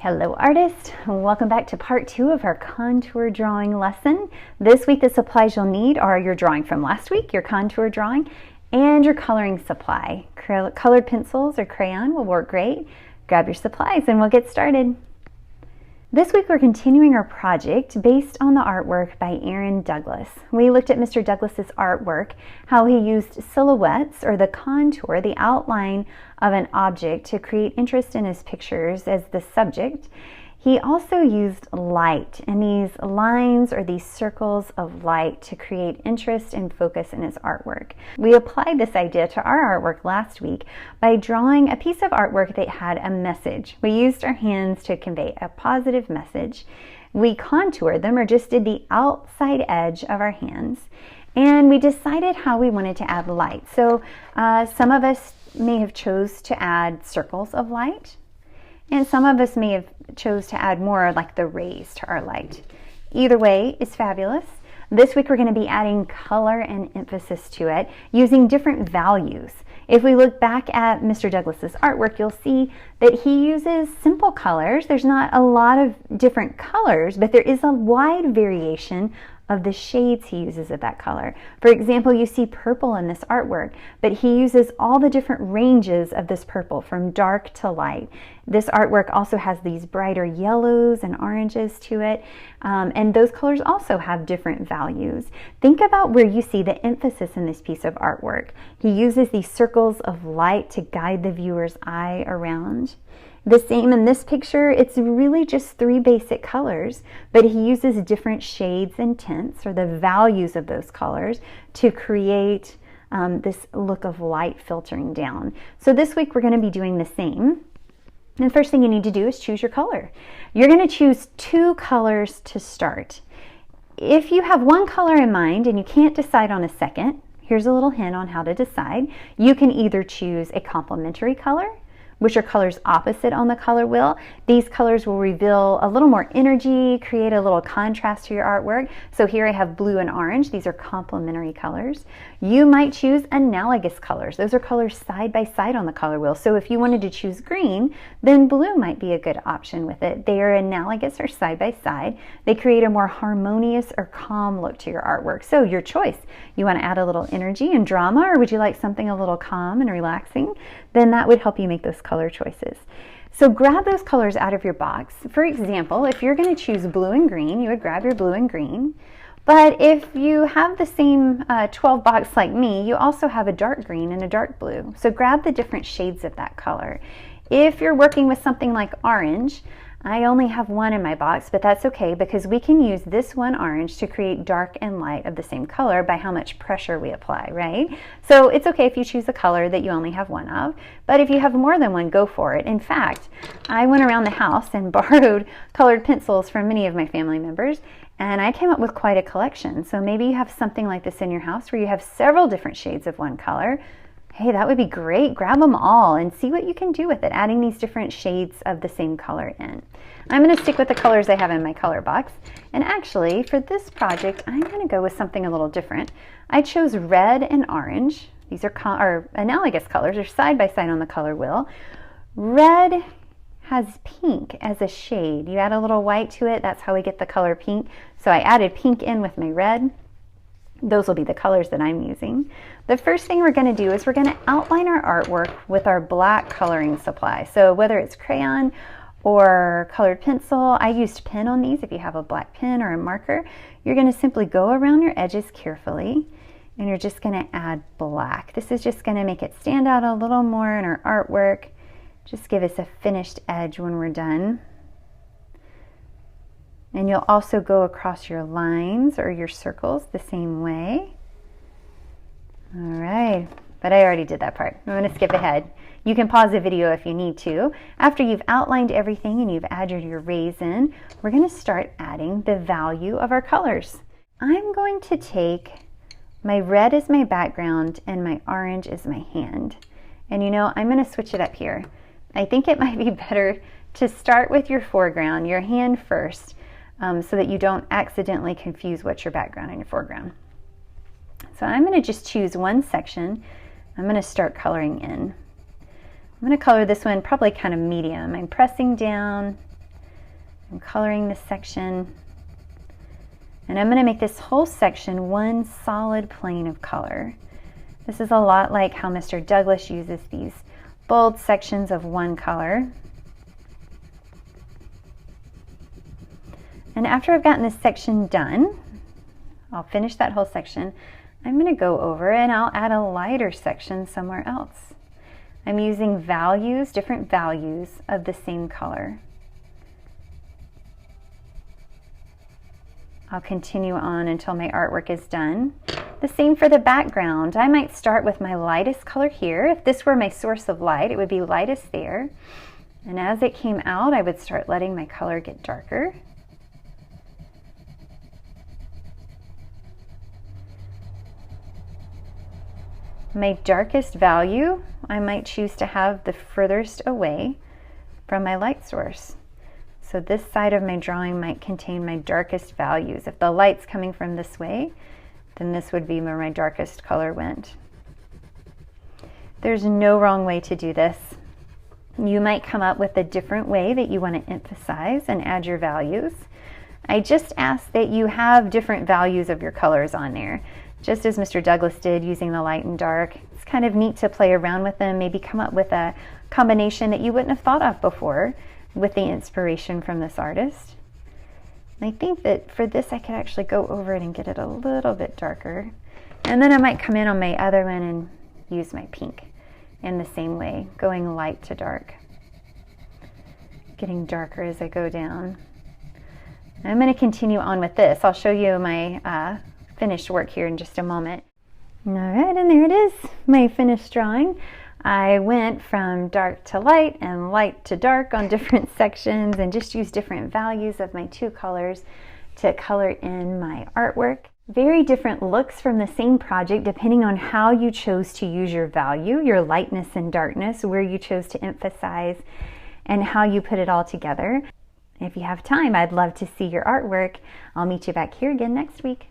Hello artist, welcome back to part 2 of our contour drawing lesson. This week the supplies you'll need are your drawing from last week, your contour drawing, and your coloring supply. Colored pencils or crayon will work great. Grab your supplies and we'll get started. This week we're continuing our project based on the artwork by Aaron Douglas. We looked at Mr. Douglas's artwork, how he used silhouettes or the contour, the outline of an object to create interest in his pictures as the subject. He also used light and these lines or these circles of light to create interest and focus in his artwork. We applied this idea to our artwork last week by drawing a piece of artwork that had a message. We used our hands to convey a positive message. We contoured them or just did the outside edge of our hands, and we decided how we wanted to add light. So some of us may have chose to add circles of light, and some of us may have chose to add more like the rays to our light. Either way is fabulous. This week we're going to be adding color and emphasis to it using different values. If we look back at Mr. Douglas's artwork, you'll see that he uses simple colors. There's not a lot of different colors, but there is a wide variation of the shades he uses of that color. For example, you see purple in this artwork, but he uses all the different ranges of this purple from dark to light. This artwork also has these brighter yellows and oranges to it, and those colors also have different values. Think about where you see the emphasis in this piece of artwork. He uses these circles of light to guide the viewer's eye around. The same in this picture, it's really just 3 basic colors, but he uses different shades and tints or the values of those colors to create this look of light filtering down. So this week we're going to be doing the same. And the first thing you need to do is choose your color. You're going to choose 2 colors to start. If you have one color in mind and you can't decide on a second, here's a little hint on how to decide. You can either choose a complementary color, which are colors opposite on the color wheel. These colors will reveal a little more energy, create a little contrast to your artwork. So here I have blue and orange. These are complementary colors. You might choose analogous colors. Those are colors side by side on the color wheel. So if you wanted to choose green, then blue might be a good option with it. They are analogous or side by side. They create a more harmonious or calm look to your artwork. So your choice. You want to add a little energy and drama, or would you like something a little calm and relaxing? Then that would help you make those color choices. So grab those colors out of your box. For example, if you're going to choose blue and green, you would grab your blue and green. But if you have the same 12 box like me, you also have a dark green and a dark blue. So grab the different shades of that color. If you're working with something like orange, I only have one in my box, but that's okay because we can use this one orange to create dark and light of the same color by how much pressure we apply, right? So it's okay if you choose a color that you only have one of, but if you have more than one, go for it. In fact, I went around the house and borrowed colored pencils from many of my family members, and I came up with quite a collection. So maybe you have something like this in your house where you have several different shades of one color. Hey, that would be great. Grab them all and see what you can do with it, adding these different shades of the same color in. I'm going to stick with the colors I have in my color box. And actually, for this project, I'm going to go with something a little different. I chose red and orange. These are analogous colors. They're side by side on the color wheel. Red has pink as a shade. You add a little white to it. That's how we get the color pink. So I added pink in with my red. Those will be the colors that I'm using. The first thing we're going to do is we're going to outline our artwork with our black coloring supply. So whether it's crayon or colored pencil, I used pen on these. If you have a black pen or a marker, you're going to simply go around your edges carefully and you're just going to add black. This is just going to make it stand out a little more in our artwork. Just give us a finished edge when we're done. And you'll also go across your lines or your circles the same way. All right, but I already did that part. I'm going to skip ahead. You can pause the video if you need to. After you've outlined everything and you've added your rays in, we're going to start adding the value of our colors. I'm going to take my red as my background and my orange as my hand. And you know, I'm going to switch it up here. I think it might be better to start with your foreground, your hand first, so that you don't accidentally confuse what's your background and your foreground. So I'm going to just choose one section. I'm going to start coloring in. I'm going to color this one probably kind of medium. I'm pressing down I'm coloring this section, and I'm going to make this whole section one solid plane of color. This is a lot like how Mr. Douglas uses these bold sections of one color. And after I've gotten this section done, I'll finish that whole section. I'm going to go over and I'll add a lighter section somewhere else. I'm using values, different values of the same color. I'll continue on until my artwork is done. The same for the background. I might start with my lightest color here. If this were my source of light, it would be lightest there. And as it came out, I would start letting my color get darker. My darkest value, I might choose to have the furthest away from my light source. So this side of my drawing might contain my darkest values. If the light's coming from this way, then this would be where my darkest color went. There's no wrong way to do this. You might come up with a different way that you want to emphasize and add your values. I just ask that you have different values of your colors on there, just as Mr. Douglas did using the light and dark. It's kind of neat to play around with them, maybe come up with a combination that you wouldn't have thought of before with the inspiration from this artist. And I think that for this I could actually go over it and get it a little bit darker. And then I might come in on my other one and use my pink in the same way, going light to dark, getting darker as I go down. I'm going to continue on with this. I'll show you my finished work here in just a moment. All right, and there it is, my finished drawing. I went from dark to light and light to dark on different sections and just used different values of my two colors to color in my artwork. Very different looks from the same project depending on how you chose to use your value, your lightness and darkness, where you chose to emphasize, and how you put it all together. If you have time, I'd love to see your artwork. I'll meet you back here again next week.